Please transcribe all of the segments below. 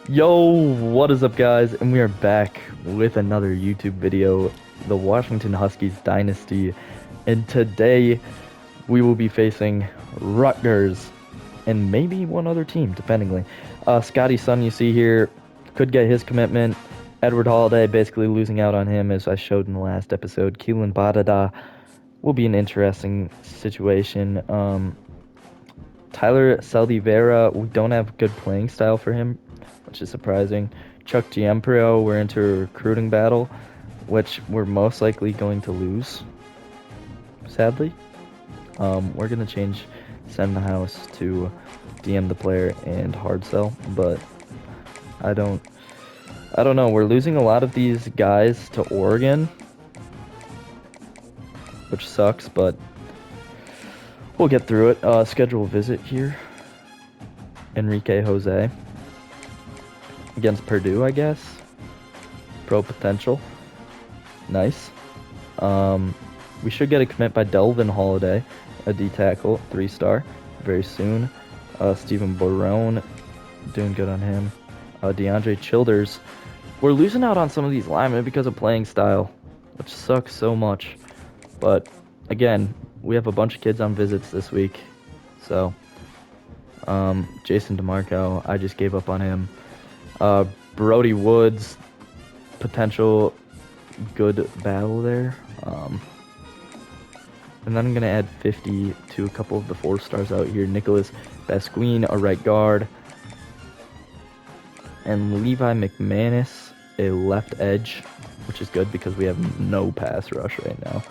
Yo, what is up, guys? And we are back with another YouTube video, the Washington Huskies Dynasty. And today we will be facing Rutgers and maybe one other team, dependingly. Scotty Sun, you see here, could get his commitment. Edward Holiday basically losing out on him, as I showed in the last episode. Keelan Badada will be an interesting situation. Tyler Saldivera, we don't have good playing style for him, which is surprising. Chuck Giemprio, we're into a recruiting battle, which we're most likely going to lose, sadly. We're going to change Send the House to DM the player and hard sell, but I don't know. We're losing a lot of these guys to Oregon, which sucks, but we'll get through it. Schedule a visit here. Enrique Jose against Purdue, I guess. Pro potential. Nice. We should get a commit by Delvin Holiday, a D tackle, 3-star, very soon. Stephen Barone, doing good on him. DeAndre Childers. We're losing out on some of these linemen because of playing style, which sucks so much. But again, we have a bunch of kids on visits this week, so Jason DeMarco, I just gave up on him. Brody Woods, potential good battle there. And then I'm going to add 50 to a couple of the 4-stars out here. Nicholas Basquine, a right guard. And Levi McManus, a left edge, which is good because we have no pass rush right now.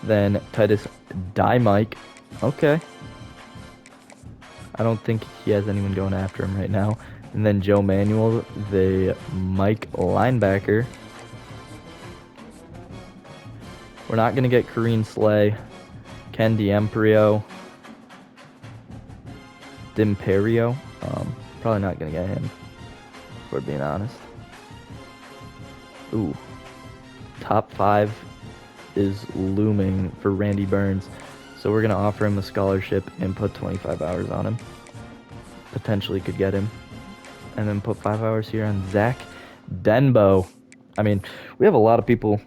Then Titus Dymike. Okay. I don't think he has anyone going after him right now. And then Joe Manuel, the Mike linebacker. We're not going to get Kareem Slay. Ken D'Imperio. Probably not going to get him, if we're being honest. Ooh. Top 5 is looming for Randy Burns. So we're going to offer him a scholarship and put 25 hours on him. Potentially could get him. And then put 5 hours here on Zach Denbo. I mean, we have a lot of people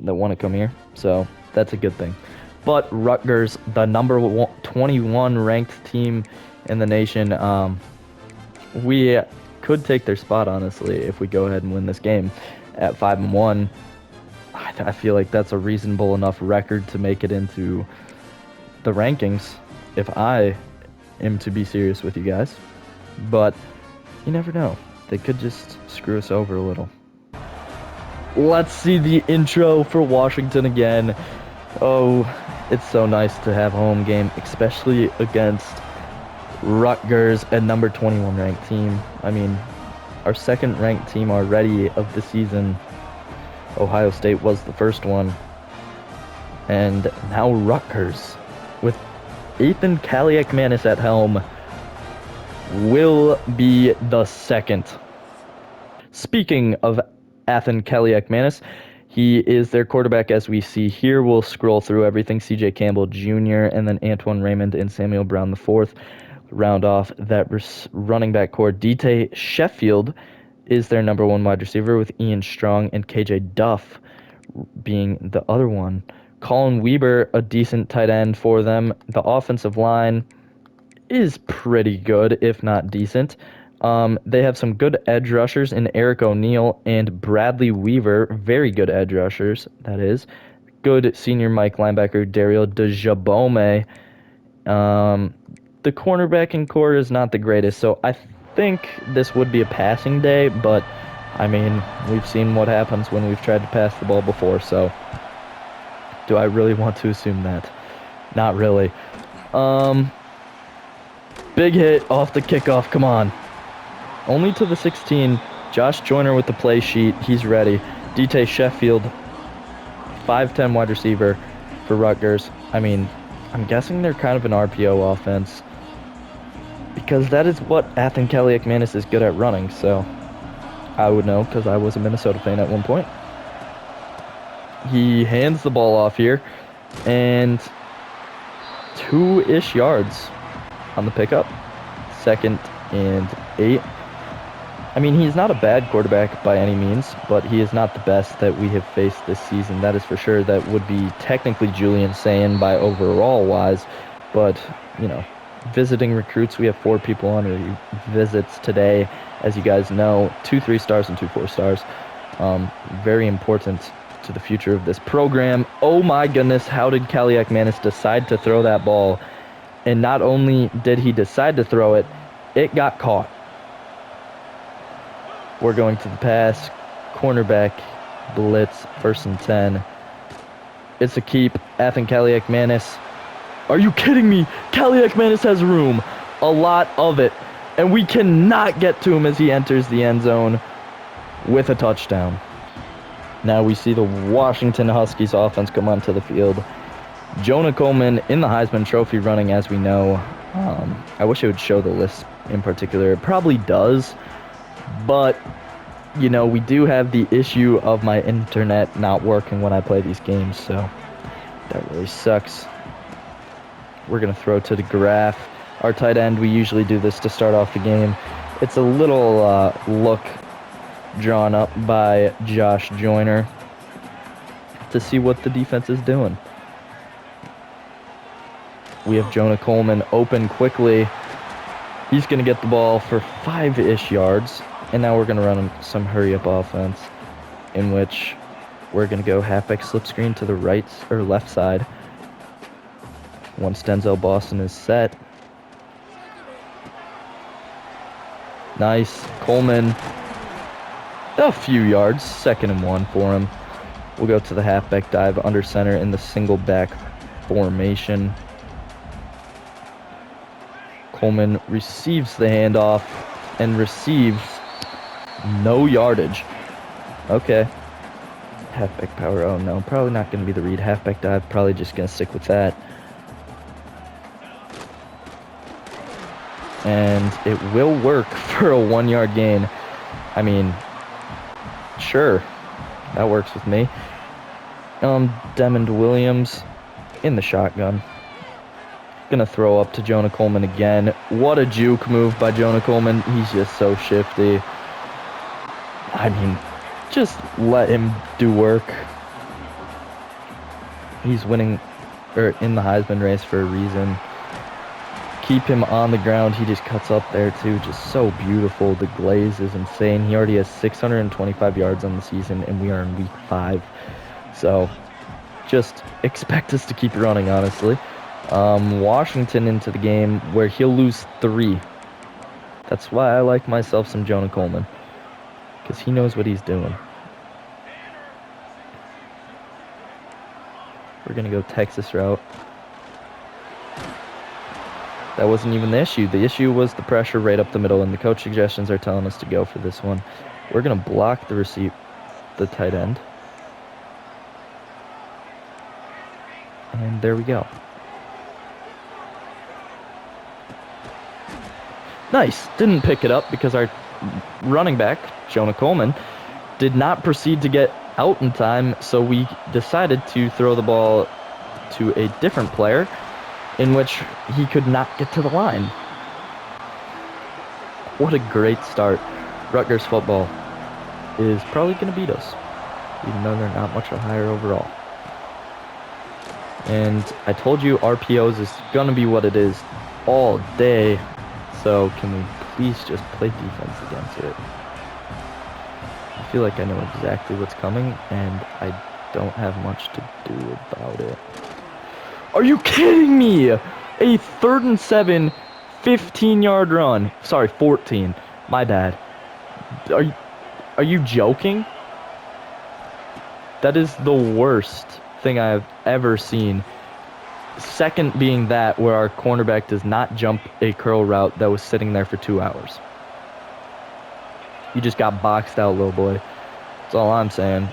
that want to come here, so that's a good thing. But Rutgers, the number 21 ranked team in the nation, we could take their spot, honestly, if we go ahead and win this game at 5-1. I feel like that's a reasonable enough record to make it into the rankings, if I am to be serious with you guys. But you never know. They could just screw us over a little. Let's see the intro for Washington again. Oh, it's so nice to have a home game, especially against Rutgers, a number 21 ranked team. I mean, our second ranked team already of the season. Ohio State was the first one. And now Rutgers, with Ethan Kaliakmanis at helm, will be the second. Speaking of Ethan Kaliakmanis, he is their quarterback, as we see here. We'll scroll through everything. C.J. Campbell Jr. and then Antoine Raymond and Samuel Brown IV round off that running back core. D.T. Sheffield is their number 1 wide receiver, with Ian Strong and K.J. Duff being the other one. Colin Weber, a decent tight end for them. The offensive line is pretty good, if not decent. They have some good edge rushers in Eric O'Neill and Bradley Weaver. Very good edge rushers, that is. Good senior Mike linebacker, Daryl DeJabome. The cornerbacking core is not the greatest, so I think this would be a passing day, but, I mean, we've seen what happens when we've tried to pass the ball before, so do I really want to assume that? Not really. Big hit off the kickoff, come on. Only to the 16. Josh Joyner with the play sheet. He's ready. D.T. Sheffield, 5'10 wide receiver for Rutgers. I mean, I'm guessing they're kind of an RPO offense, because that is what Ethan Kaliakmanis is good at running. So I would know, because I was a Minnesota fan at one point. He hands the ball off here, and 2-ish yards on the pickup. 2nd and 8. I mean, he's not a bad quarterback by any means, but he is not the best that we have faced this season. That is for sure. That would be technically Julian saying by overall wise, but, you know, visiting recruits, we have 4 people on visits today. As you guys know, 2 3-stars and 2 4-stars. Very important to the future of this program. Oh my goodness, how did Kaliak Manis decide to throw that ball? And not only did he decide to throw it, it got caught. We're going to the pass. Cornerback blitz, 1st and 10. It's a keep. Athan Kaliak Manis. Are you kidding me? Kaliak Manis has room. A lot of it. And we cannot get to him as he enters the end zone with a touchdown. Now we see the Washington Huskies offense come onto the field. Jonah Coleman in the Heisman Trophy running, as we know. I wish it would show the list in particular. It probably does. But, you know, we do have the issue of my internet not working when I play these games, so that really sucks. We're going to throw to DeGraff. Our tight end, we usually do this to start off the game. It's a little look drawn up by Josh Joyner to see what the defense is doing. We have Jonah Coleman open quickly. He's going to get the ball for 5-ish yards. And now we're going to run some hurry-up offense in which we're going to go halfback slip screen to the right or left side. Once Denzel Boston is set. Nice. Coleman. A few yards. 2nd and 1 for him. We'll go to the halfback dive under center in the single back formation. Coleman receives the handoff and receives no yardage. Okay. Halfback power. Oh no, probably not going to be the read. Halfback dive, probably just going to stick with that. And it will work for a 1-yard gain. I mean, sure. That works with me. Demond Williams in the shotgun. Gonna throw up to Jonah Coleman again. What a juke move by Jonah Coleman. He's just so shifty. I mean, just let him do work. He's winning, or in the Heisman race for a reason. Keep him on the ground. He just cuts up there too. Just so beautiful. The glaze is insane. He already has 625 yards on the season, and we are in week 5. So, just expect us to keep running, honestly. Washington into the game where he'll lose 3. That's why I like myself some Jonah Coleman, because he knows what he's doing. We're going to go Texas route. That wasn't even the issue. The issue was the pressure right up the middle, and the coach suggestions are telling us to go for this one. We're going to block the tight end. And there we go. Nice. Didn't pick it up because our running back, Jonah Coleman, did not proceed to get out in time, so we decided to throw the ball to a different player in which he could not get to the line. What a great start. Rutgers football is probably going to beat us, even though they're not much higher overall. And I told you RPOs is going to be what it is all day. So can we please just play defense against it? I feel like I know exactly what's coming, and I don't have much to do about it. Are you kidding me? A 3rd and 7, 15-yard run. Sorry, 14. My bad. Are you joking? That is the worst thing I have ever seen. Second being that where our cornerback does not jump a curl route that was sitting there for 2 hours. You just got boxed out, little boy. That's all I'm saying.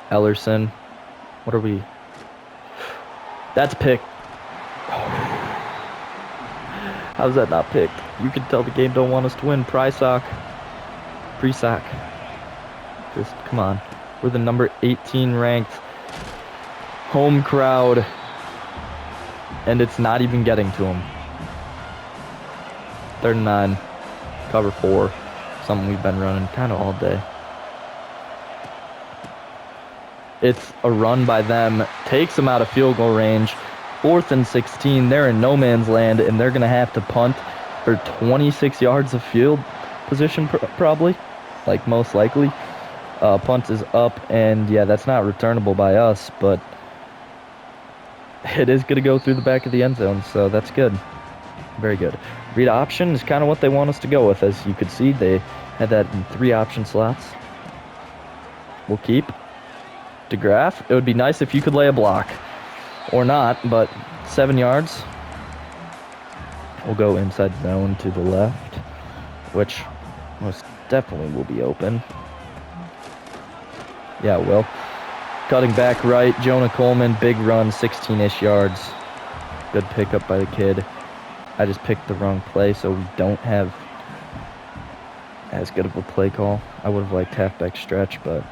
Ellerson. What are we? That's picked. How's that not picked? You can tell the game don't want us to win. Pre-sock. Just, come on. We're the number 18 ranked home crowd. And it's not even getting to him. 3rd and 9. Cover 4. Something we've been running kind of all day. It's a run by them. Takes them out of field goal range. 4th and 16. They're in no man's land, and they're going to have to punt for 26 yards of field position, probably. Like, most likely. Punt is up, and yeah, that's not returnable by us, but it is going to go through the back of the end zone, so that's good. Very good. Read option is kind of what they want us to go with. As you could see, they had that in 3 option slots. We'll keep. DeGraff, it would be nice if you could lay a block. Or not, but 7 yards. We'll go inside zone to the left, which most definitely will be open. Yeah, it will. Cutting back right, Jonah Coleman, big run, 16-ish yards. Good pickup by the kid. I just picked the wrong play, so we don't have as good of a play call. I would have liked halfback stretch, but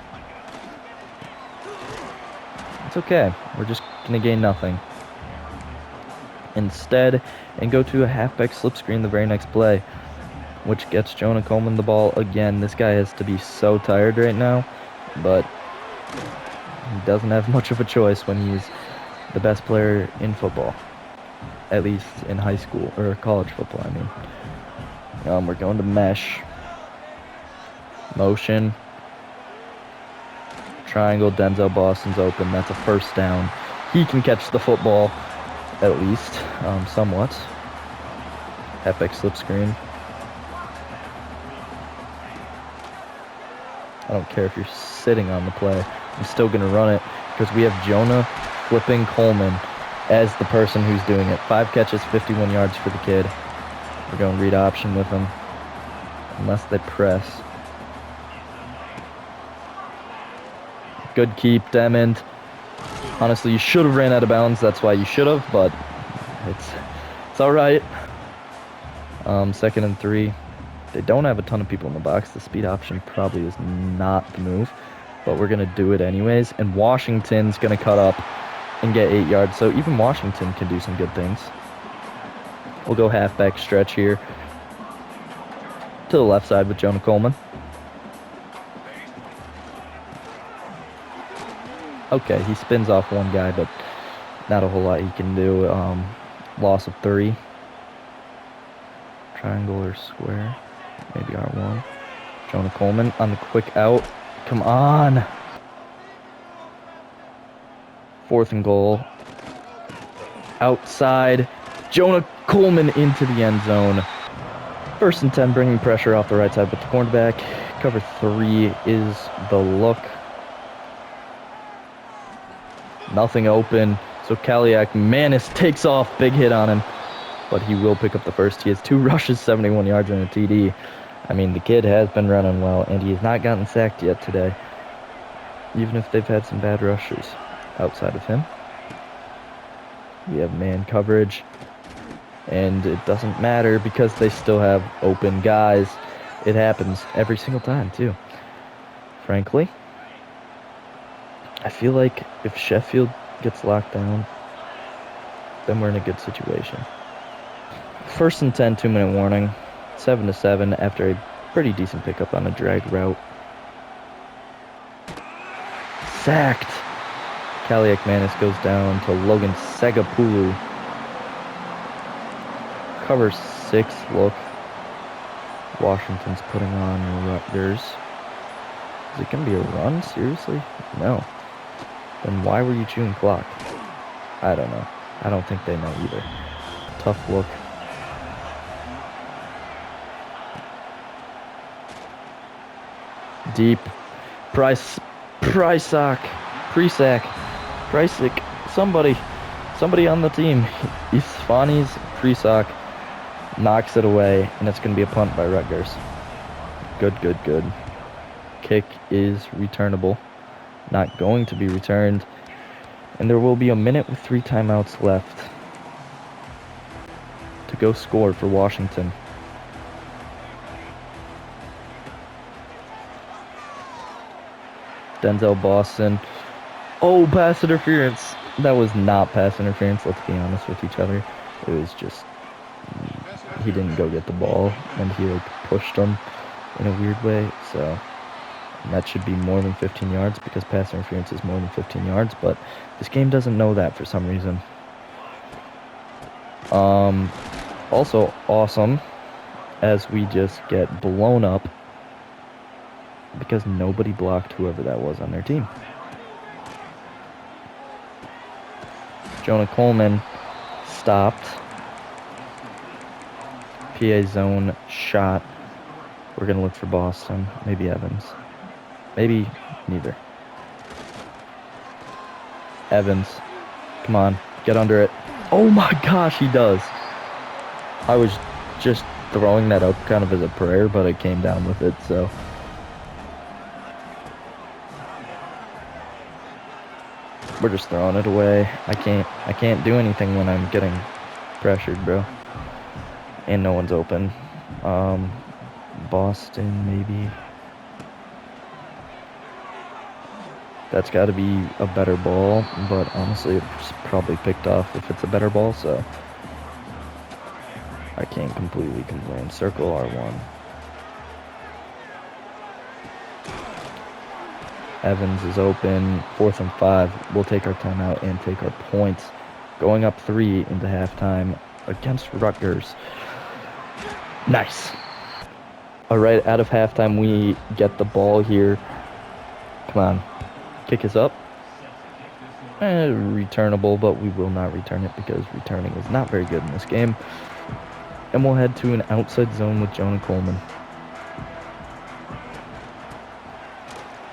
it's okay. We're just going to gain nothing. Instead, and go to a halfback slip screen the very next play, which gets Jonah Coleman the ball again. This guy has to be so tired right now, but he doesn't have much of a choice when he's the best player in football, at least in high school, or college football, I mean. We're going to mesh. Motion. Triangle, Denzel Boston's open. That's a first down. He can catch the football, at least, somewhat. Epic slip screen. I don't care if you're sitting on the play. I'm still going to run it because we have Jonah flipping Coleman as the person who's doing it. 5 catches, 51 yards for the kid. We're going read option with him, unless they press. Good keep, Demond. Honestly, you should have ran out of bounds. That's why you should have, but it's all right. 2nd and 3. They don't have a ton of people in the box. The speed option probably is not the move, but we're going to do it anyways. And Washington's going to cut up and get 8 yards, so even Washington can do some good things. We'll go halfback stretch here to the left side with Jonah Coleman. Okay, he spins off one guy, but not a whole lot he can do. Loss of 3. Triangle or square. Maybe R1. Jonah Coleman on the quick out. Come on. 4th and goal. Outside. Jonah Coleman into the end zone. 1st and 10, bringing pressure off the right side, but the cornerback. Cover 3 is the look. Nothing open. So Kaliak Manis takes off. Big hit on him. But he will pick up the first. He has 2 rushes, 71 yards, and a TD. I mean, the kid has been running well, and he has not gotten sacked yet today. Even if they've had some bad rushers outside of him. We have man coverage. And it doesn't matter because they still have open guys. It happens every single time, too. Frankly, I feel like if Sheffield gets locked down, then we're in a good situation. 1st and 10, 2-minute warning. 7-7 after a pretty decent pickup on a drag route. Sacked. Kaliak Manis goes down to Logan Segapulu. Cover 6, look. Washington's putting on Rutgers. Is it going to be a run? Seriously? No. Then why were you chewing clock? I don't know. I don't think they know either. Tough look. Deep. Prisak. Somebody on the team. Isfani's Prisak knocks it away, and it's going to be a punt by Rutgers. Good. Kick is returnable. Not going to be returned. And there will be a minute with 3 timeouts left to go score for Washington. Denzel Boston. Oh, pass interference. That was not pass interference, let's be honest with each other. It was just, he didn't go get the ball, and he pushed him. in a weird way. So that should be more than 15 yards because pass interference is more than 15 yards. But this game doesn't know that for some reason. Also awesome as we just get blown up because nobody blocked whoever that was on their team. Jonah Coleman stopped. PA zone shot. We're going to look for Boston. Maybe Evans. Maybe neither. Evans. Come on. Get under it. Oh my gosh, he does. I was just throwing that up kind of as a prayer, but it came down with it, so. We're just throwing it away. I can't do anything when I'm getting pressured, bro. And no one's open. Boston, maybe. That's got to be a better ball, but honestly, it's probably picked off if it's a better ball, so I can't completely complain. Circle R1. Evans is open. 4th and 5. We'll take our timeout and take our points. Going up 3 into halftime against Rutgers. Nice. All right, out of halftime, we get the ball here. Come on. Kick is up. Returnable, but we will not return it because returning is not very good in this game. And we'll head to an outside zone with Jonah Coleman,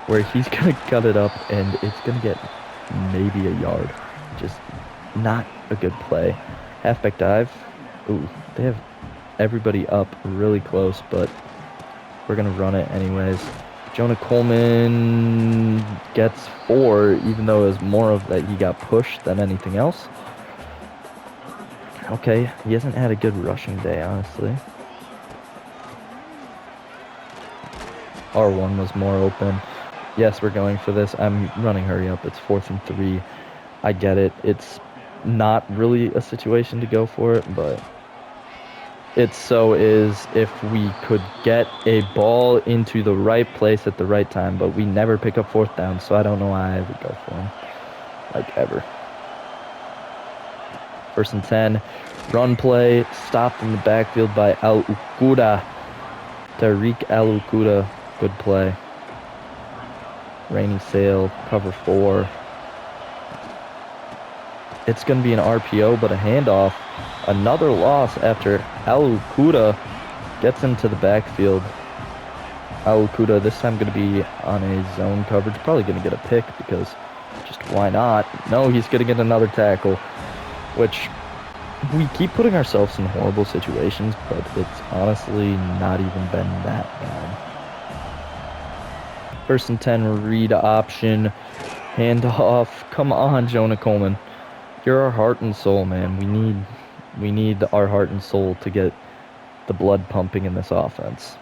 where he's going to cut it up, and it's going to get maybe a yard. Just not a good play. Halfback dive. Ooh, they have everybody up really close, but we're going to run it anyways. Jonah Coleman gets 4, even though it was more of that he got pushed than anything else. Okay, he hasn't had a good rushing day, honestly. R1 was more open. Yes, we're going for this. I'm running hurry up. It's 4th and 3. I get it. It's not really a situation to go for it, but it so is if we could get a ball into the right place at the right time, but we never pick up 4th down, so I don't know why I would go for him. Like, ever. 1st and 10. Run play. Stopped in the backfield by Al-Ukuda. Tariq Al-Ukuda. Good play. Rainy Sail. Cover 4. It's going to be an RPO, but a handoff. Another loss after Al-Ukuda gets into the backfield. Al-Ukuda this time going to be on a zone coverage. Probably going to get a pick because just why not? No, he's going to get another tackle, which we keep putting ourselves in horrible situations, but it's honestly not even been that bad. 1st and 10, read option, handoff. Come on, Jonah Coleman. You're our heart and soul, man. We need our heart and soul to get the blood pumping in this offense.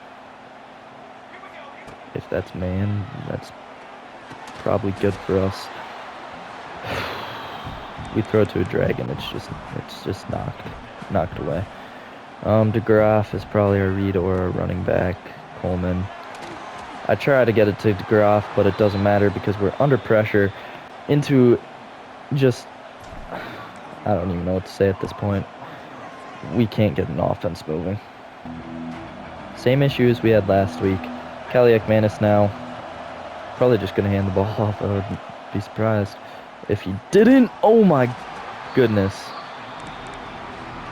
If that's man, that's probably good for us. We throw to a dragon, it's just knocked away. DeGraff is probably our read or our running back. Coleman. I try to get it to DeGraff, but it doesn't matter because we're under pressure into just, I don't even know what to say at this point. We can't get an offense moving. Same issues we had last week. Kaliak Manis now. Probably just going to hand the ball off. I would be surprised if he didn't. Oh my goodness.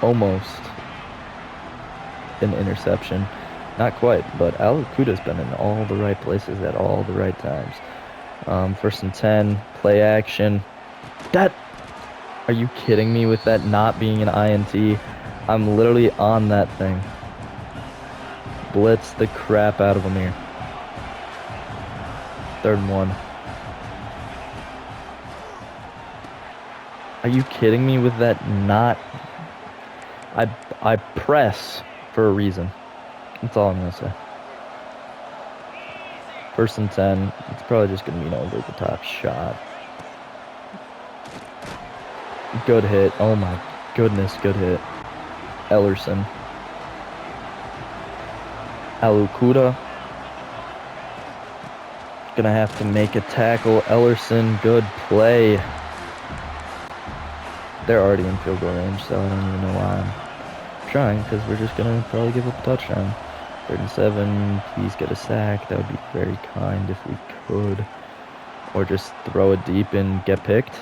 Almost an interception. Not quite, but Al-Ukuda's been in all the right places at all the right times. 1st and 10, play action. That, are you kidding me with that not being an INT? I'm literally on that thing. Blitz the crap out of him here. 3rd and 1. Are you kidding me with that not? I press for a reason. That's all I'm going to say. 1st and 10. It's probably just going to be an over-the-top shot. Good hit. Oh my goodness, good hit. Ellerson. Al-Ukuda. Gonna have to make a tackle. Ellerson, good play. They're already in field goal range, so I don't even know why I'm trying, because we're just gonna probably give up a touchdown. 3rd and 7, please get a sack. That would be very kind if we could. Or just throw it deep and get picked.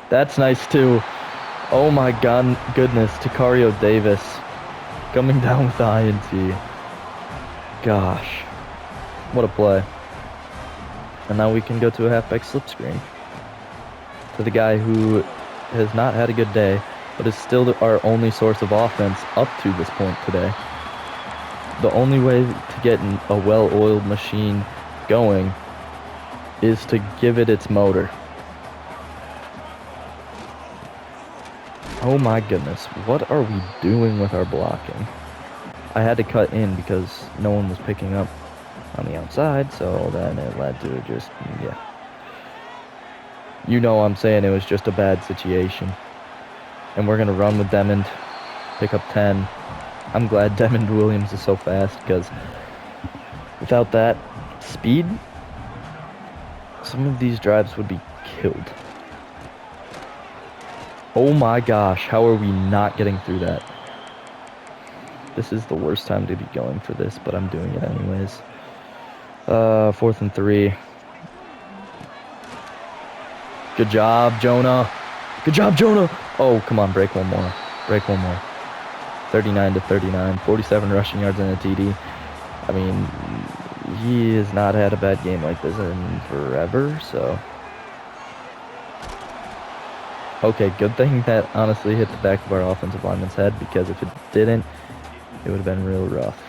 That's nice too. Oh my god, goodness. Takario Davis coming down with the INT. Gosh. What a play. And now we can go to a halfback slip screen. To the guy who has not had a good day, but is still our only source of offense up to this point today. The only way to get a well-oiled machine going is to give it its motor. Oh my goodness, what are we doing with our blocking? I had to cut in because no one was picking up on the outside, so then it led to just, yeah. You know I'm saying it was just a bad situation. And we're going to run with Demond, pick up 10. I'm glad Demond Williams is so fast, because without that speed, some of these drives would be killed. Oh my gosh, how are we not getting through that? This is the worst time to be going for this, but I'm doing it anyways. 4th and 3. Good job, Jonah. Good job, Jonah. Oh, come on, break one more. Break one more. 39-39, 47 rushing yards and a TD. I mean, he has not had a bad game like this in forever, so. Okay, good thing that honestly hit the back of our offensive lineman's head, because if it didn't, it would have been real rough.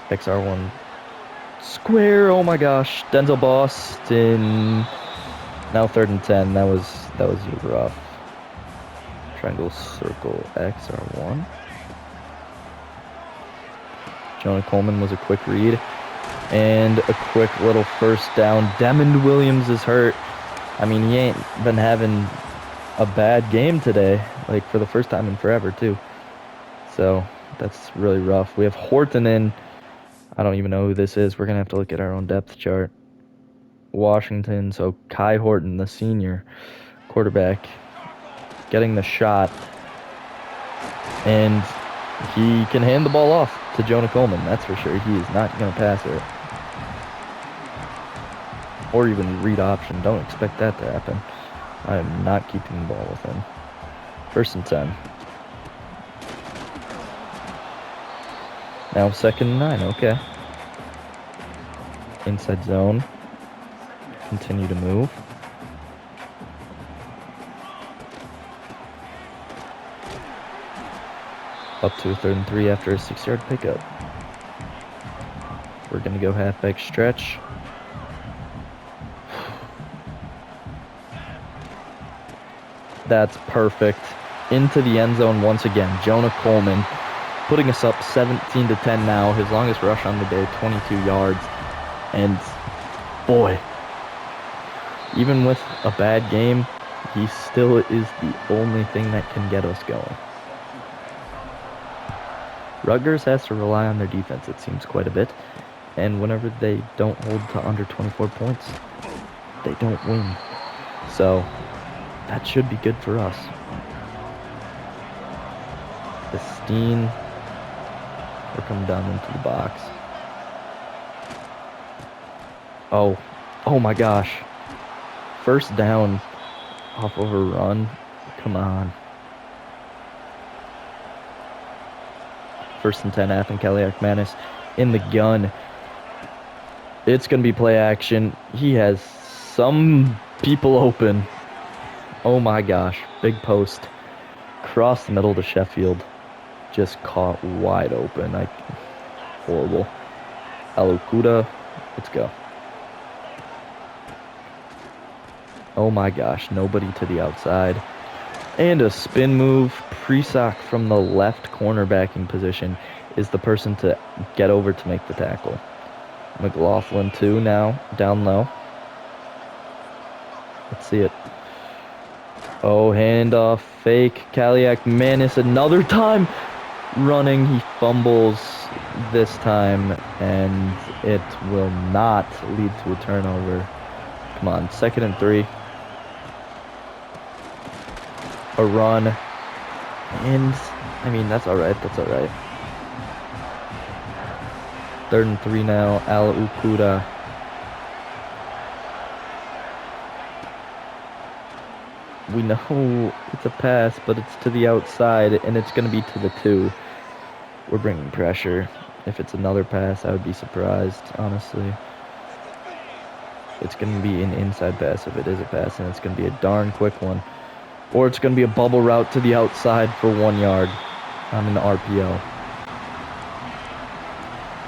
XR1 square, oh my gosh. Denzel Boston. Now 3rd and 10. That was rough. Triangle circle XR1. Jonah Coleman was a quick read. And a quick little first down. Demond Williams is hurt. I mean, he ain't been having a bad game today. Like, for the first time in forever, too. So, that's really rough. We have Horton in. I don't even know who this is. We're going to have to look at our own depth chart. Washington, so Kai Horton, the senior quarterback, getting the shot. And he can hand the ball off to Jonah Coleman, that's for sure. He is not going to pass it. Or even read option. Don't expect that to happen. I am not keeping the ball with him. 1st and 10. Now 2nd and 9, okay. Inside zone. Continue to move. Up to a 3rd and 3 after a 6-yard pickup. We're going to go halfback stretch. That's perfect. Into the end zone once again. Jonah Coleman putting us up 17-10 now. His longest rush on the day, 22 yards. And boy, even with a bad game, he still is the only thing that can get us going. Rutgers has to rely on their defense, it seems, quite a bit. And whenever they don't hold to under 24 points, they don't win. So, that should be good for us. Steen, we're coming down into the box. Oh my gosh. 1st down off of a run. Come on. 1st and 10, Athan Kaliak-Manis in the gun. It's going to be play action. He has some people open. Oh my gosh. Big post. Cross the middle to Sheffield. Just caught wide open. Horrible. Alukuda. Let's go. Oh my gosh. Nobody to the outside. And a spin move. Presock from the left cornerbacking position is the person to get over to make the tackle. McLaughlin too now. Down low. Let's see it. Oh, handoff, fake. Kaliak-Manis another time running. He fumbles. this time, and it will not lead to a turnover. Come on, 2nd and 3. A run. And, I mean, that's alright. That's alright. 3rd and 3 now. Al Ukuda. We know it's a pass, but it's to the outside, and it's going to be to the 2. We're bringing pressure. If it's another pass, I would be surprised, honestly. It's going to be an inside pass if it is a pass, and it's going to be a darn quick one. Or it's going to be a bubble route to the outside for 1 yard on an RPO.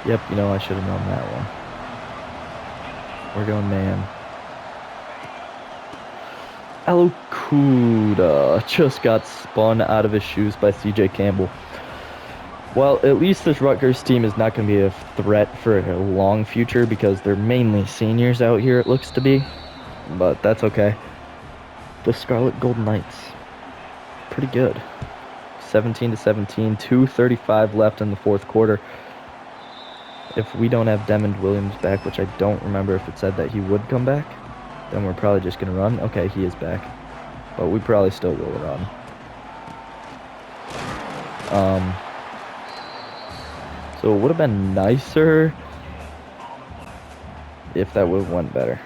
Yep, you know, I should have known that one. We're going man. Alukuda just got spun out of his shoes by CJ Campbell. Well, at least this Rutgers team is not going to be a threat for a long future because they're mainly seniors out here, it looks to be. But that's okay. The Scarlet Gold Knights, pretty good. 17-17, 2:35 left in the 4th quarter. If we don't have Demond Williams back, which I don't remember if it said that he would come back, then we're probably just going to run. Okay, he is back. But we probably still will run. So it would have been nicer if that would have went better.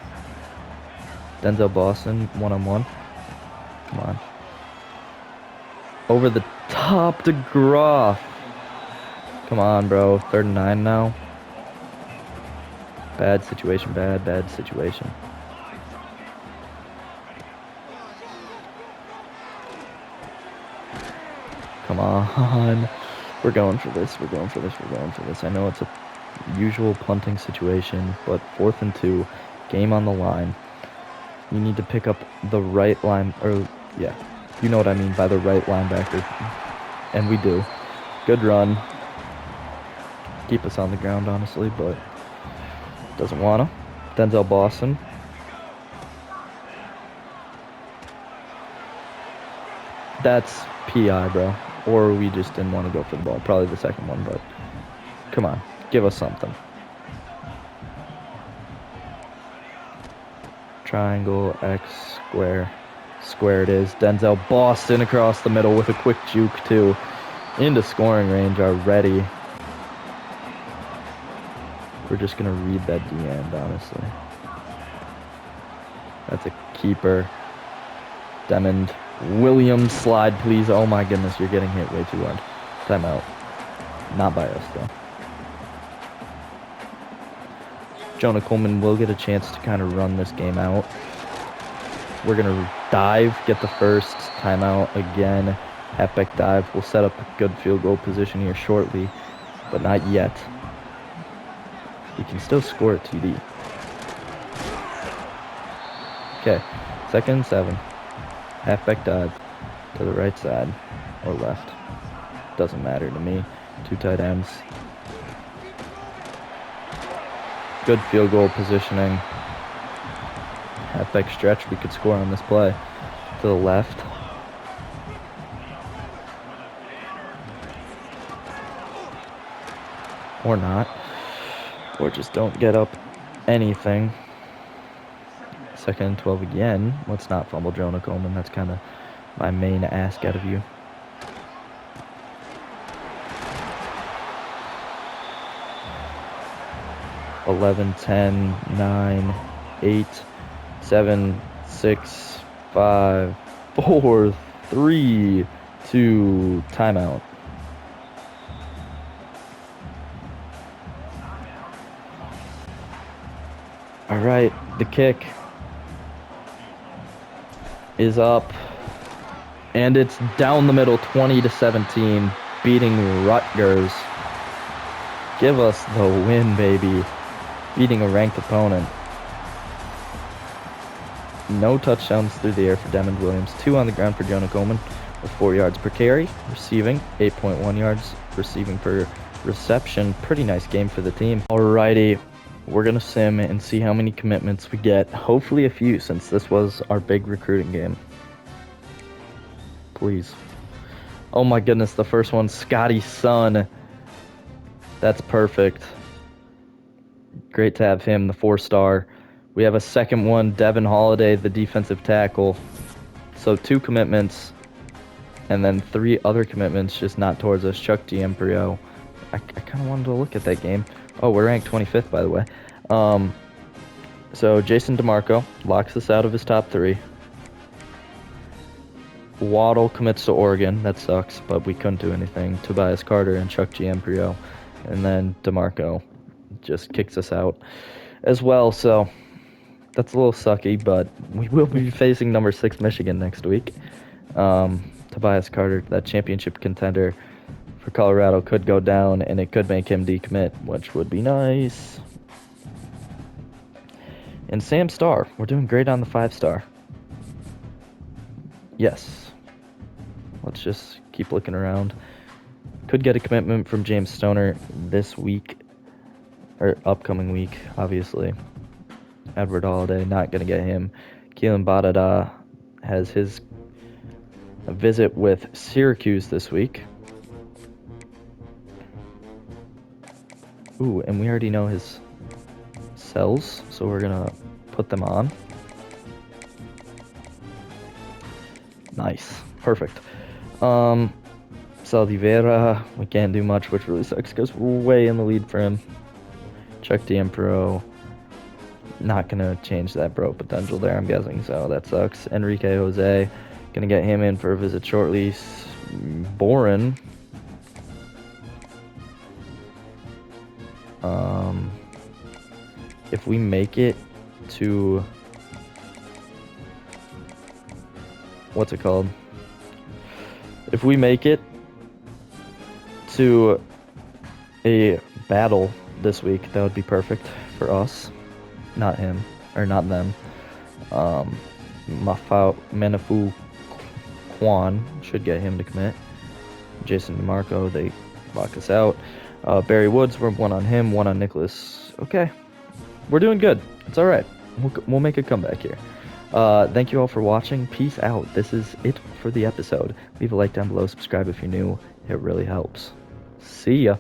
Denzel Boston, 1-on-1. Come on. Over the top to Groff. Come on, bro. 3rd and 9 now. Bad situation, bad situation. Come on. We're going for this. We're going for this. We're going for this. I know it's a usual punting situation, but 4th and 2. Game on the line. You need to pick up the right line, or yeah, you know what I mean by the right linebacker. And we do. Good run. Keep us on the ground, honestly, but doesn't wanna. Denzel Boston. That's PI, bro. Or we just didn't want to go for the ball. Probably the second one, but come on. Give us something. Triangle, X, square. Square it is. Denzel Boston across the middle with a quick juke, too. Into scoring range already. We're just going to read that D end, honestly. That's a keeper. Demond Williams, slide, please. Oh, my goodness. You're getting hit way too hard. Timeout. Not by us, though. Jonah Coleman will get a chance to kind of run this game out. We're going to dive, get the first timeout again. Halfback dive. We'll set up a good field goal position here shortly, but not yet. We can still score a TD. Okay, 2nd and 7. Halfback dive to the right side or left. Doesn't matter to me. 2 tight ends. Good field goal positioning. Halfback stretch, we could score on this play. To the left. Or not. Or just don't get up anything. 2nd and 12 again. Let's not fumble Jonah Coleman. That's kind of my main ask out of you. Eleven, 10, 9, 8, 7, 6, 5, 4, 3, 2, timeout. All right, the kick is up, and it's down the middle, 20-17, beating Rutgers. Give us the win, baby. Beating a ranked opponent. No touchdowns through the air for Demond Williams. 2 on the ground for Jonah Coleman with 4 yards per carry. Receiving, 8.1 yards. Receiving per reception. Pretty nice game for the team. Alrighty, we're going to sim and see how many commitments we get. Hopefully a few, since this was our big recruiting game. Please. Oh my goodness, the first one, Scotty's son. That's perfect. Great to have him, the 4-star. We have a second one, Devin Holiday, the defensive tackle. So 2 commitments, and then 3 other commitments, just not towards us. Chuck D'Emprio. I kind of wanted to look at that game. Oh, we're ranked 25th, by the way. So Jason DeMarco locks us out of his top 3. Waddle commits to Oregon. That sucks, but we couldn't do anything. Tobias Carter and Chuck D'Emprio. And then DeMarco just kicks us out as well. So that's a little sucky, but we will be facing number 6 Michigan next week. Tobias Carter, that championship contender for Colorado, could go down, and it could make him decommit, which would be nice. And Sam Starr, we're doing great on the 5-star. Yes. Let's just keep looking around. Could get a commitment from James Stoner this week, or upcoming week, obviously. Edward Holiday, not going to get him. Keelan Badada has his visit with Syracuse this week. Ooh, and we already know his cells, so we're going to put them on. Nice. Perfect. Saldivera, we can't do much, which really sucks because we're way in the lead for him. Chuck D'Empiro, not going to change that bro potential there, I'm guessing, so that sucks. Enrique Jose, going to get him in for a visit shortly. Boren. If we make it to... What's it called? If we make it to a battle this week, that would be perfect for us. Not him, or not them. Manafu Kwan should get him to commit. Jason DeMarco, they lock us out. Barry Woods, we're 1 on him, 1 on Nicholas. Okay, we're doing good. It's all right. We'll make a comeback here. Thank you all for watching. Peace out. This is it for the episode. Leave a like down below. Subscribe if you're new. It really helps. See ya.